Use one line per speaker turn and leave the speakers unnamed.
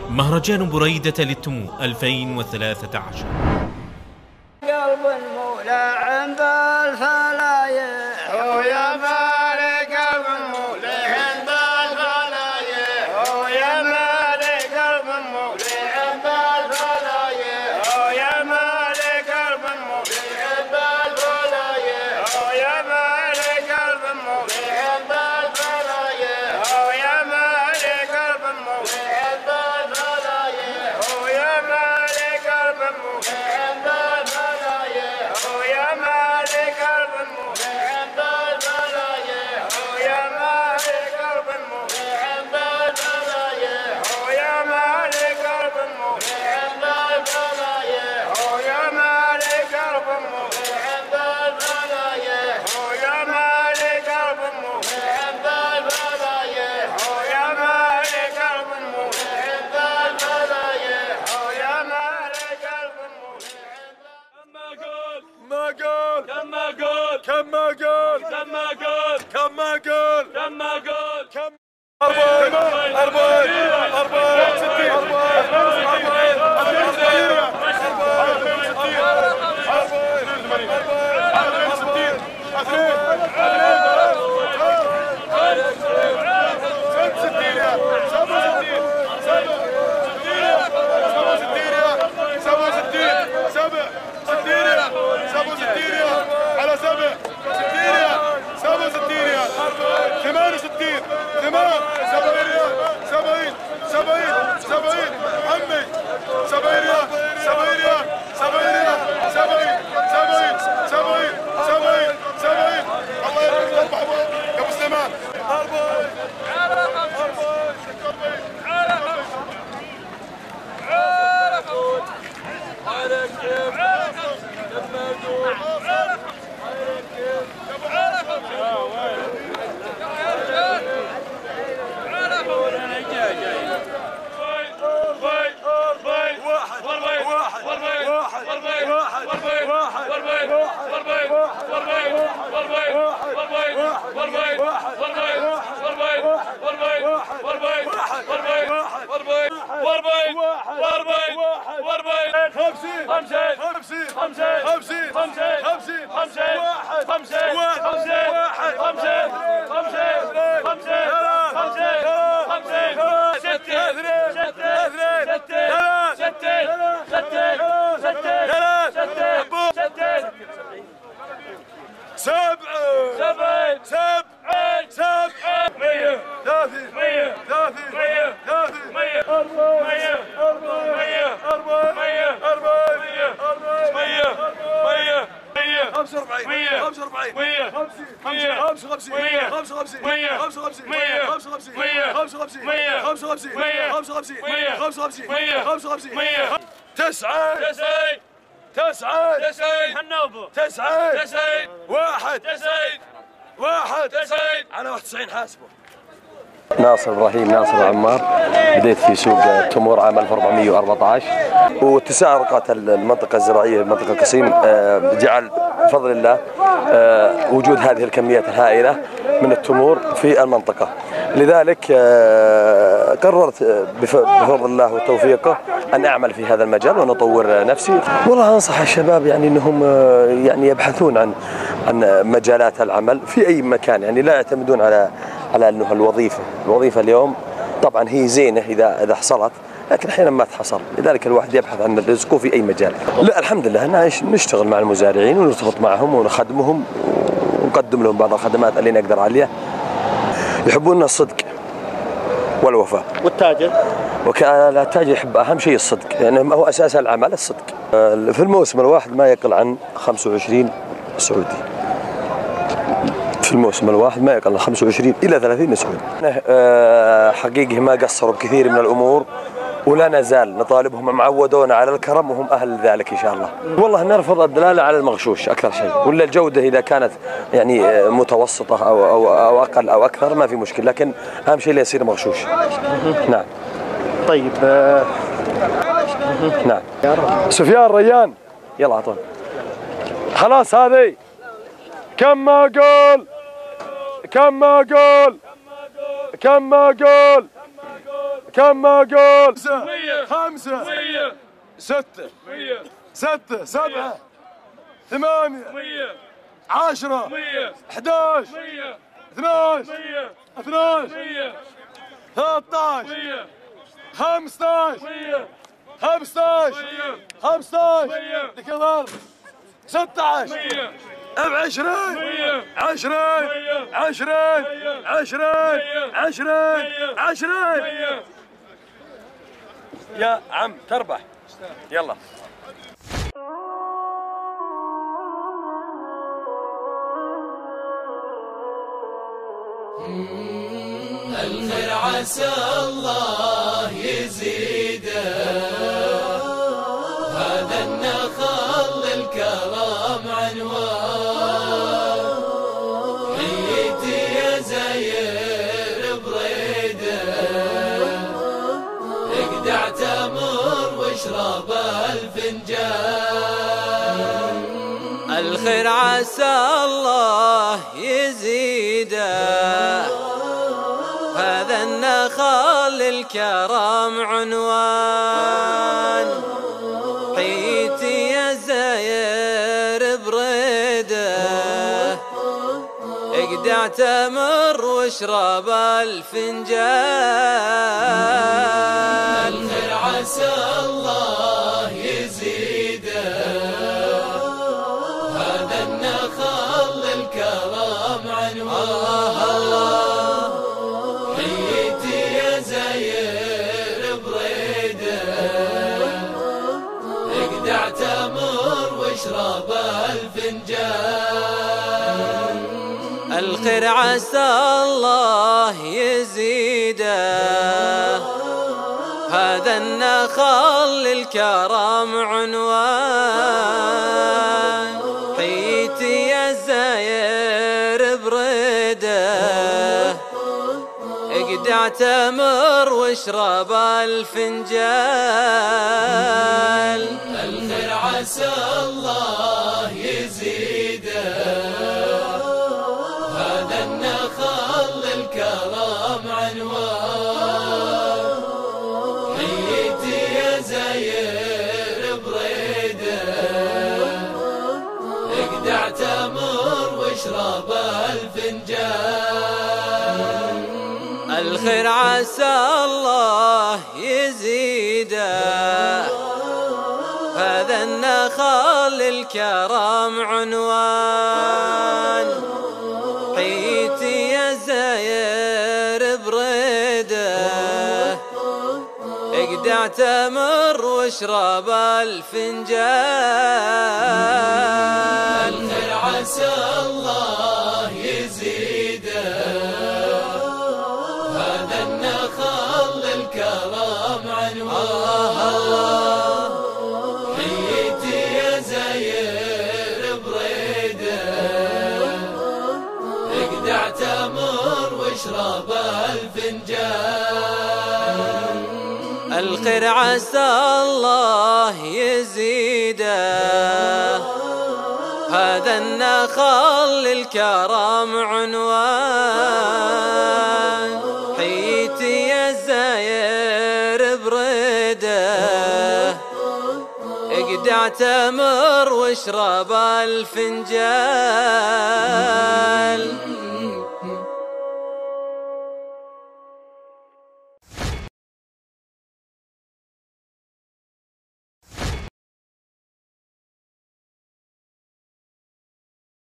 مهرجان بريدة للتمور 2013.
قلب المولى عند الفلايح ويا مالك قلب المولى عند الفلايح ويا مالك قلب المولى عند الفلايح ويا مالك قلب المولى عند الفلايح ويا مالك قلب المولى عند الفلايح ويا مالك قلب المولى عند الفلايح ويا مالك قلب المولى عند الفلايح ويا مالك قلب المولى عند الفلايح ويا مالك قلب المولى عند الفلايح ويا مالك قلب المولى عند الفلايح ويا مالك قلب المولى عند الفلايح ويا مالك قلب المولى عند الفلايح ويا مالك قلب المولى عند الفلايح ويا مالك قلب المولى
ما قول كم ما قول كم ما قول كم ما قول كم ما قول كم ما قول كم
ناصر إبراهيم ناصر عمار. بديت في سوق التمور عام 1414 وتسارقت المنطقة الزراعية منطقة القصيم جعل بفضل الله وجود هذه الكميات الهائلة من التمور في المنطقة. لذلك قررت بفضل الله وتوفيقه أن أعمل في هذا المجال وأن أطور نفسي. والله أنصح الشباب يعني أنهم يعني يبحثون عن مجالات العمل في أي مكان، يعني لا يعتمدون على أنه الوظيفة اليوم طبعا هي زينة إذا حصلت، لكن أحيانا ما تحصل. لذلك الواحد يبحث عن رزقه في أي مجال. لا الحمد لله نشتغل مع المزارعين ونرتبط معهم ونخدمهم ونقدم لهم بعض الخدمات اللي نقدر عليها. يحبون الصدق والوفاء.
والتاجر؟
التاجر يحب أهم شيء الصدق، يعني هو أساس العمل الصدق. في الموسم الواحد ما يقل عن 25 سعودي. في الموسم الواحد ما يقل عن 25 إلى 30 سعودي. حقيقي ما قصروا بكثير من الأمور ولا نزال نطالبهم، معودونا على الكرم وهم أهل ذلك إن شاء الله. والله نرفض الدلالة على المغشوش أكثر شيء، ولا الجودة إذا كانت يعني متوسطة أو أقل أو أكثر ما في مشكلة، لكن أهم شيء لا يصير مغشوش. نعم.
طيب
نعم. سفيان ريان يلا عطون. خلاص هذه كم ما قول كم ما قول كم ما قول كم ما قول 5 6 6 7 8 10 11 12 13 15 15 كثر 16 20 20 20 20 20 20 يا عم تربح يلا.
الخير عسى الله يزيده، هذا النخل الكرم عنوان، حيتي يا زاير بريده، اقدع تمر واشرب الفنجان. الخير عسى الله يزيده، هذا النخل الكرم عنوان، حيتي يا زاير بريده، اقدع تمر واشرب الفنجان. الخير عسى الله يزيده، هذا النخل الكرم عنوان، حيتي يا زاير بريده، اقدع تمر واشرب الفنجان. الخير عسى الله يزيده، هذا النخل الكرم عنوان، حيتي يا زاير بريده، اقدع تمر واشرب الفنجان. الخير عسى الله يزيده، هذا النخل الكرم عنوان، حيتي يا زاير بريده، اقدع تمر واشرب الفنجان. الخير عسى الله يزيده، هذا النخل الكرم عنوان، حيتي يا زاير بريده، اقدع تمر واشرب الفنجان. الخير عسى الله يزيده، هذا النخل الكرم عنوان، حيتي يا زاير بريده، اقدع تمر واشرب الفنجان. الخير عسى الله يزيده، هذا النخل الكرم عنوان، حيتي يا زاير بريده، اقدع تمر واشرب الفنجان.